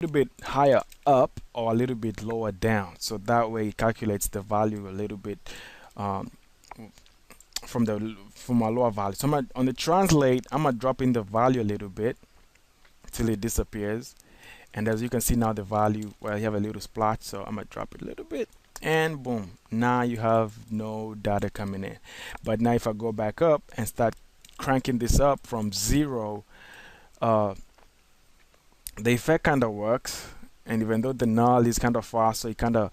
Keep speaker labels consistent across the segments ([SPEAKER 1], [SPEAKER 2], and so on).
[SPEAKER 1] little bit higher up or a little bit lower down, so that way it calculates the value a little bit um, from a lower value. So on the translate, I'm gonna drop in the value a little bit till it disappears. And as you can see now, the value, well, you have a little splotch, so I'm gonna drop it a little bit, and boom, now you have no data coming in. But now if I go back up and start cranking this up from 0, uh, the effect kind of works. And even though the null is kind of fast, so it kind of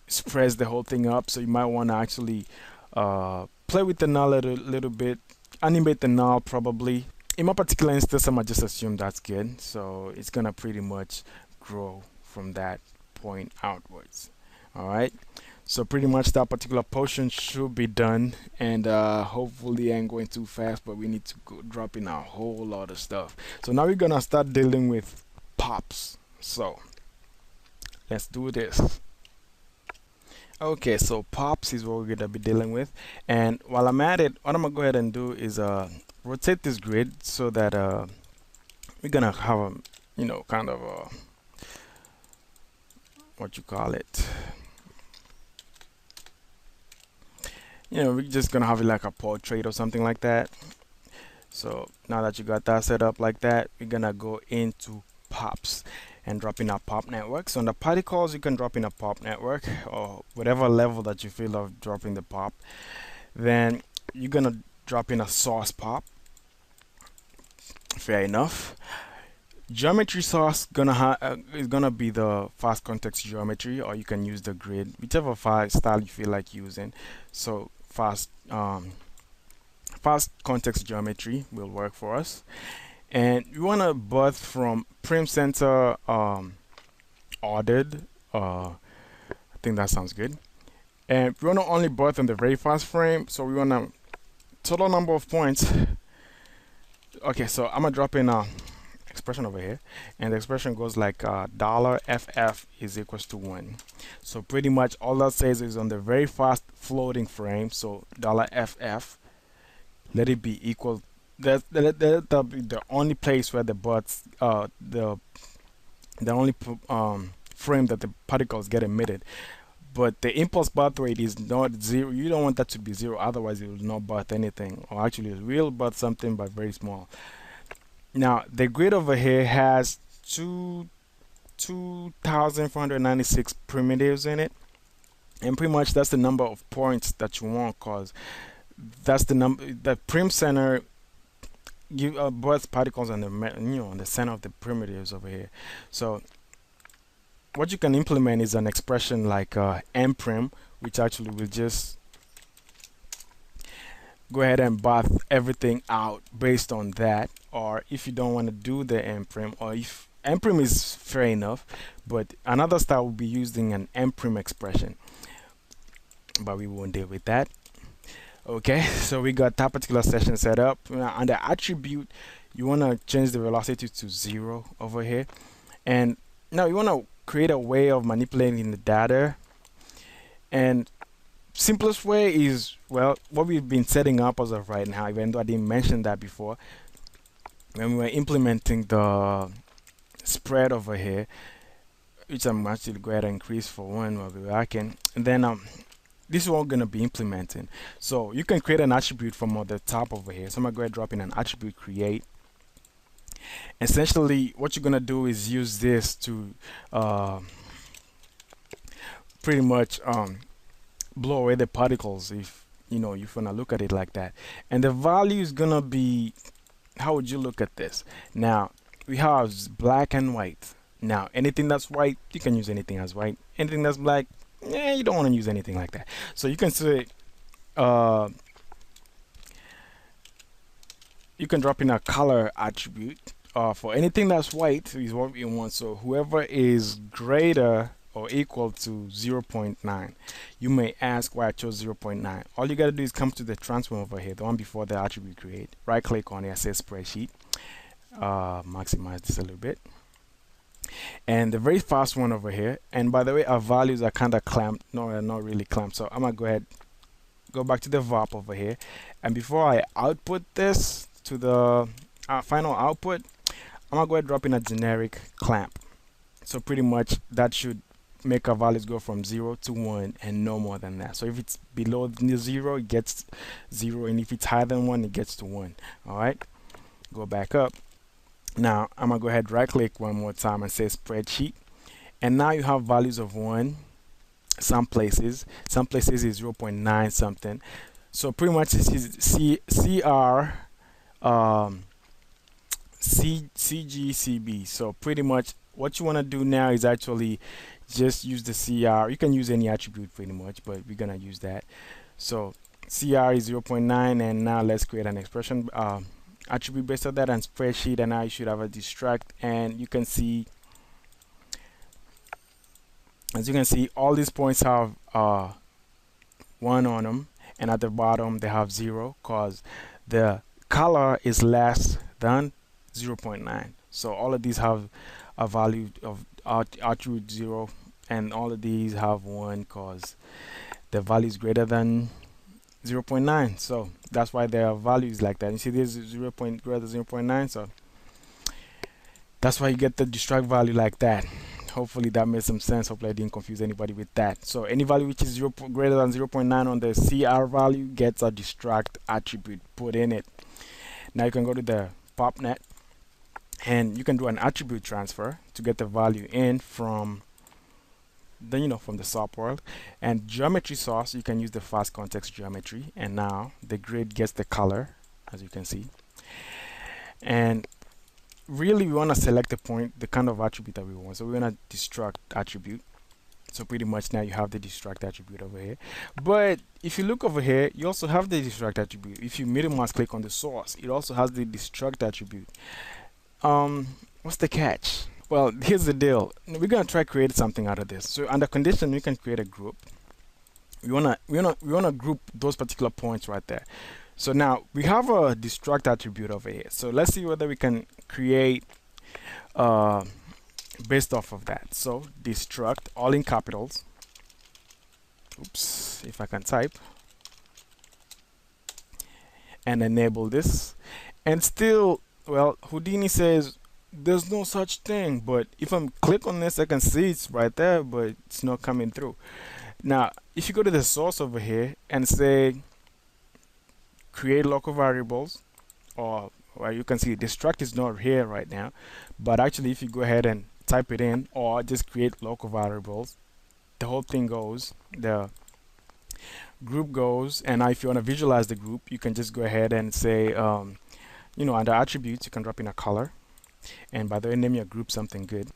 [SPEAKER 1] spreads the whole thing up. So you might want to actually play with the null a little bit, animate the null probably. In my particular instance, I'm gonna just assume that's good. So it's gonna pretty much grow from that point outwards. All right. So pretty much that particular portion should be done, and hopefully I ain't going too fast, but we need to go drop in a whole lot of stuff. So now we're gonna start dealing with pops. So let's do this. Okay, so pops is what we're gonna be dealing with, and while I'm at it, what I'm gonna go ahead and do is rotate this grid so that we're gonna have a, kind of a, what you call it, we're just gonna have it like a portrait or something like that. So now that you got that set up like that, we're gonna go into pops and drop in a pop network. So on the particles, you can drop in a pop network or whatever level that you feel of dropping the pop. Then you're gonna drop in a source pop. Fair enough. Geometry source is gonna be the fast context geometry, or you can use the grid, whichever style you feel like using. So fast context geometry will work for us. And we want to birth from prim center ordered. I think that sounds good. And we want to only birth on the very first frame, so we want a total number of points. Okay, so I'm gonna drop in a expression over here, and the expression goes like $ff is equals to 1. So pretty much all that says is on the very first floating frame, so $ff, let it be equal. That'll be the only place where the only frame that the particles get emitted. But the impulse birth rate is not 0. You don't want that to be 0, otherwise it will not birth anything, or actually it will birth something, but very small. Now the grid over here has 2,496 primitives in it, and pretty much that's the number of points that you want, cause that's the number. The prim center give birth particles on the on the center of the primitives over here. So what you can implement is an expression like m prim, which actually will just go ahead and birth everything out based on that. Or if you don't want to do the m prim, or if m prim is fair enough, but another style will be using an m prim expression, but we won't deal with that. Okay, so we got that particular session set up. Under attribute, you want to change the velocity to 0 over here, and now you want to create a way of manipulating the data. And simplest way is, well, what we've been setting up as of right now, even though I didn't mention that before, when we were implementing the spread over here, which I'm actually going to increase for 1 while we're working, and then this is what we're going to be implementing. So you can create an attribute from the top over here. So I'm going to go ahead and drop in an attribute create. Essentially what you're going to do is use this to pretty much blow away the particles, if you want to look at it like that. And the value is going to be, how would you look at this? Now we have black and white. Now anything that's white, you can use anything as white. Anything that's black, you don't want to use anything like that. So you can say you can drop in a color attribute for anything that's white is what we want. So whoever is greater or equal to 0.9. You may ask why I chose 0.9. All you gotta do is come to the transform over here, the one before the attribute create. Right click on it, say spreadsheet. Maximize this a little bit. And the very first one over here, and by the way, our values are kind of clamped. No, they're not really clamped. So I'm gonna go ahead, go back to the VARP over here, and before I output this to the final output, I'm gonna go ahead and drop in a generic clamp. So pretty much that should make our values go from 0 to 1 and no more than that. So if it's below the 0, it gets 0, and if it's higher than 1, it gets to 1. All right, go back up. Now I'm gonna go ahead, right click one more time and say spreadsheet, and now you have values of 1. Some places is 0.9 something. So pretty much this is CR CGCB. So pretty much what you want to do now is actually just use the CR. You can use any attribute pretty much, but we're gonna use that. So CR is 0.9, and now let's create an expression attribute based on that, and spreadsheet, and now you should have a distract, and you can see, as you can see, all these points have 1 on them, and at the bottom they have 0 because the color is less than 0.9. So all of these have a value of attribute 0, and all of these have 1 because the value is greater than 0.9. So that's why there are values like that. You see this is 0. Greater than 0.9, so that's why you get the distract value like that. Hopefully that made some sense. Hopefully I didn't confuse anybody with that. So any value which is greater than 0.9 on the CR value gets a distract attribute put in it. Now you can go to the popnet, and you can do an attribute transfer to get the value in from the from the SOP world. And geometry source, you can use the fast context geometry, and now the grid gets the color, as you can see. And really we want to select the kind of attribute that we want. So we're going to distract attribute. So pretty much now you have the distract attribute over here. But if you look over here, you also have the distract attribute. If you middle mouse click on the source, it also has the distract attribute. What's the catch? Well, here's the deal. We're going to try create something out of this. So under condition, we can create a group. We wanna group those particular points right there. So now we have a distract attribute over here. So let's see whether we can create based off of that. So distract, all in capitals. Oops, if I can type. And enable this. And still, well, Houdini says there's no such thing, but if I'm click on this, I can see it's right there, but it's not coming through. Now, if you go to the source over here and say create local variables, or you can see distract is not here right now, but actually if you go ahead and type it in, or just create local variables, the whole thing goes, the group goes. And now if you want to visualize the group, you can just go ahead and say under attributes, you can drop in a color, and by the way, name your group something good.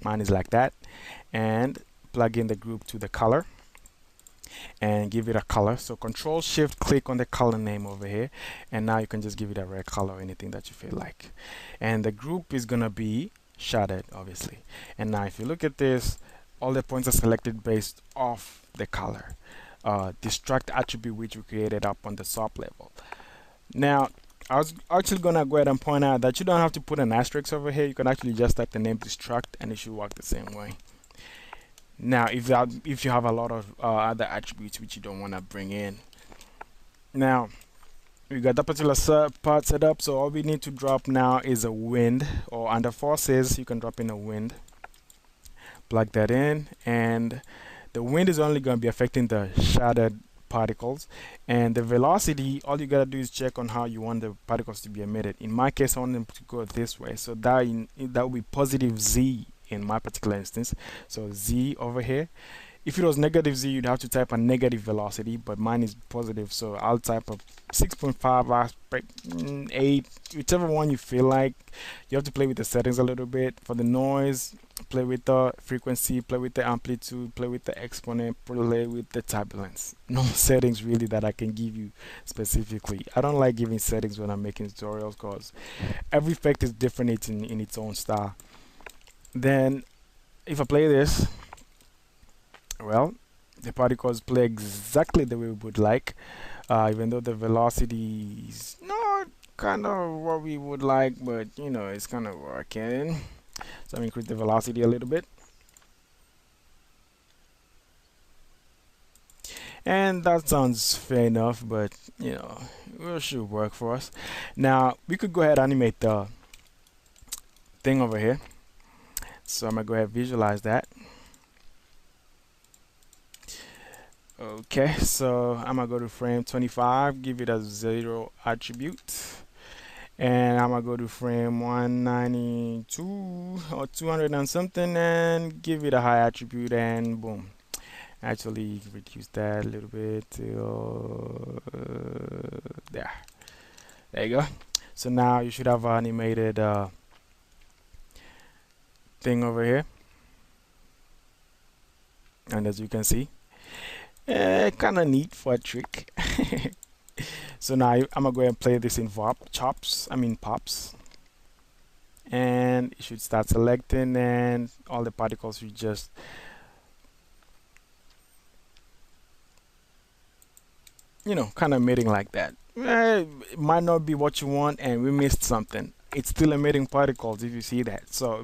[SPEAKER 1] Mine is like that, and plug in the group to the color and give it a color. So control shift click on the color name over here, and now you can just give it a red color or anything that you feel like. And the group is gonna be shattered, obviously. And now if you look at this, all the points are selected based off the color distract attribute which we created up on the SOP level. Now I was actually gonna go ahead and point out that you don't have to put an asterisk over here. You can actually just type the name distract and it should work the same way. Now if you have a lot of other attributes which you don't want to bring in, now we got that particular part set up. So all we need to drop now is a wind, or under forces you can drop in a wind, plug that in, and the wind is only going to be affecting the shattered particles. And the velocity, all you gotta do is check on how you want the particles to be emitted. In my case, I want them to go this way, so that will be positive z in my particular instance. So z over here. If it was negative z, you'd have to type a negative velocity, but mine is positive, so I'll type a 6.5 aspect 8, whichever one you feel like. You have to play with the settings a little bit. For the noise, play with the frequency, play with the amplitude, play with the exponent, play with the turbulence. No settings really that I can give you specifically. I don't like giving settings when I'm making tutorials because every effect is different in its own style. Then if I play this, well, the particles play exactly the way we would like, even though the velocity is not kind of what we would like, but it's kind of working. So I'm increase the velocity a little bit, and that sounds fair enough, but it should work for us. Now we could go ahead and animate the thing over here. So I'm gonna go ahead and visualize that. Okay, so I'm gonna go to frame 25, give it a 0 attribute, and I'm gonna go to frame 192 or 200 and something and give it a high attribute, and boom. Actually reduce that a little bit till there. There you go. So now you should have an animated thing over here, and as you can see, kind of neat for a trick. So now I'm gonna go ahead and play this in pops, and it should start selecting, and all the particles should just kind of emitting like that. It might not be what you want, and we missed something. It's still emitting particles if you see that. So